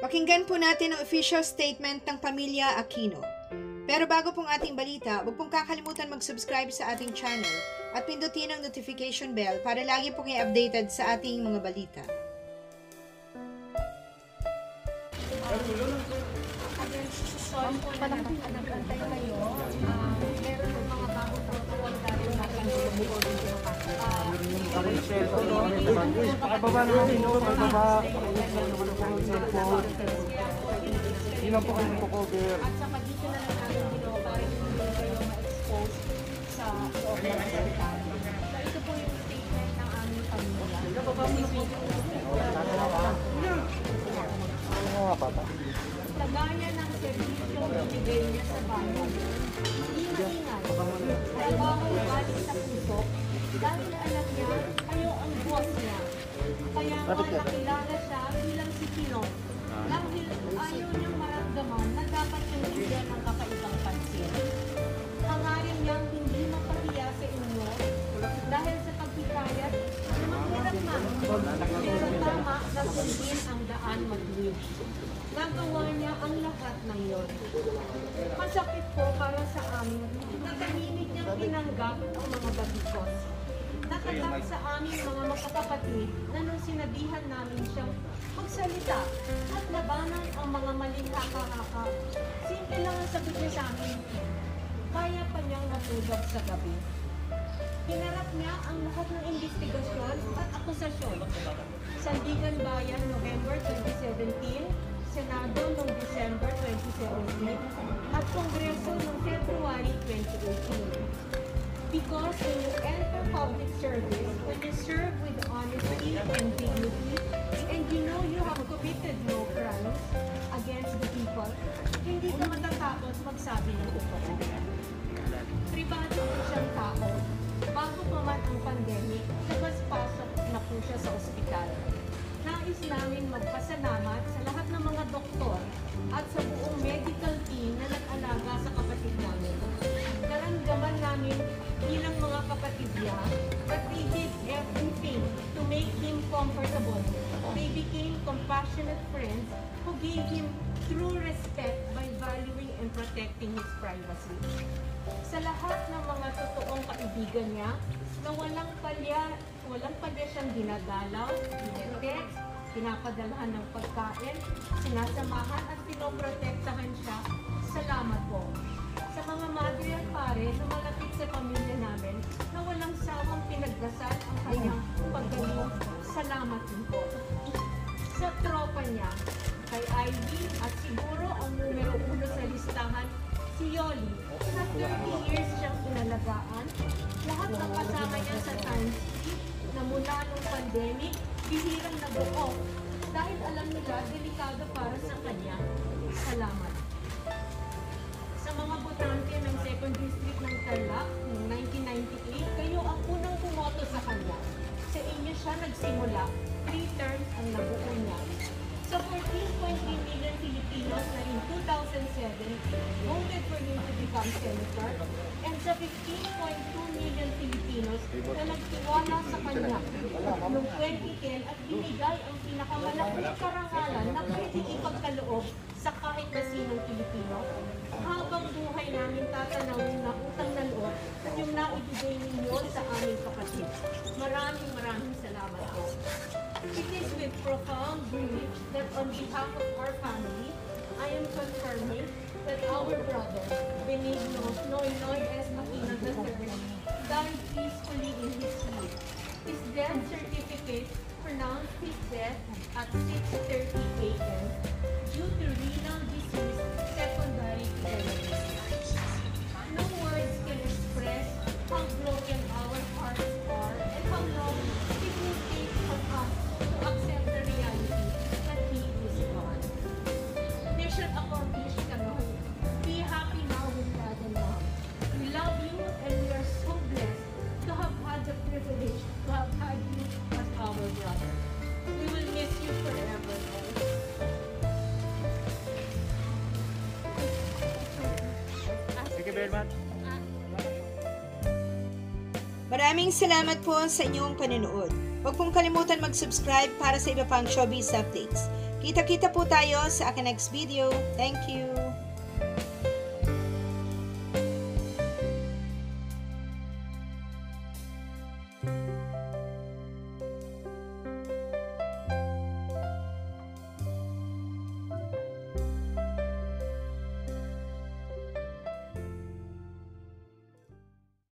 Pakinggan po natin ang official statement ng Pamilya Aquino. Pero bago pong ating balita, huwag pong kakalimutan mag-subscribe sa ating channel at pindutin ang notification bell para lagi po kayo updated sa ating mga balita. Nag-antay kayo, meron ng mga bagong protocol dahil Pakibaba naman ito, pakibaba. Hindi lang po kayo nagpo-cover. at saka dito na lang namin ginawa para hindi kayo ma-expose sa loob ng hospital. So ito po yung statement ng aming pamilya. Tagayan ng serbisyo ibigay niya sa bayan. Hindi maingay. Trabaho galing sa puso dahil alam niya kayo ang boss niya. Kaya nga nakilala siya bilang si Pino. Dahil ayaw niyang maramdaman na dapat yung bigyan ng kakaibang pansin. Hangarin niyang hindi mapahiya sa inyo dahil sa pagkikayat na mahirap man. Pero tama na sundin ang daan mag-live. Nagawa niya ang lahat ng yon. Masakit po para sa amin na tahimik niyang tinanggap ang mga batikos. Nakatak sa aming mga makakapatid na nung sinabihan namin siyang magsalita at labanan ang mga maling haka-haka. Simple lang ang sagot niya sa amin. Kaya pa niyang matulog sa gabi. Hinarap niya ang lahat ng investigasyon at akusasyon. Sandigan Bayan, November 2017, Senado noong December 2017, at Kongreso noong February 2018. Because when you enter public service, when you serve with honesty and dignity, and you know you have committed no crimes against the people, hindi ka matatapos magsabi ng totoo. Pribado po siyang tao. Bago pa man ang pandemic, labas-pasok na po siya sa ospital. Nais namin magpasalamat sa lahat ng mga doktor at sa buong medical team na nag-alaga sa kapatid namin. Naramdaman namin bilang mga kapatid niya that they did everything to make him comfortable. They became compassionate friends who gave him true respect by valuing and protecting his privacy. Sa lahat ng mga totoong kaibigan niya, na walang palya siyang dinadalaw, dinetext, pinapadalhan ng pagkain, sinasamahan at pinoprotektahan siya, salamat po. Sa mga madre at pare na malapit sa pamilya namin na walang sawang pinagdasal ang kanyang paggaling, salamat din po. Sa tropa niya, kay Ivy at siguro ang numero 1 sa listahan, si Yoli, na 30 years siyang pinalagaan, lahat ng kasama niya sa Times na mula nung pandemic, bihirang nabuo dahil alam nila delikado para sa kanya. Salamat. Sa mga botante ng 2nd District ng Tarlac noong 1998, kayo ang unang bumoto sa kanya. Sa inyo siya nagsimula, 3 terms ang nabuo niya. Sa 14.3 million Filipinos na in 2007 voted for him to become senator, and sa 15.2 million Filipinos na nagtiwala sa kanya noong 2010 at binigay ang pinakamalaking karangalan na pwede ipagkaloob sa kahit na sinong Pilipino. Habang buhay namin tatanawin na utang na loob yung naibigay ninyo sa aming kapatid. Maraming salamat po. It is with profound grief that on behalf of our family, I am confirming that our brother, Benigno Noynoy S. Aquino III, died peacefully in his sleep. His death certificate pronounced his death at 6:30 a.m. due to renal disease secondary to diabetes. No words can express how broken our hearts are and how long it will take for us to accept the reality that he is gone. Mission accomplished kami. Be happy now with Dad and Mom. We love you and we are so blessed to have had the privilege to have had you as our brother. We will miss you forever. Thank you very much. Maraming salamat po sa inyong panonood. Huwag pong kalimutan mag-subscribe para sa iba pang showbiz updates. Kita-kita po tayo sa aking next video. Thank you!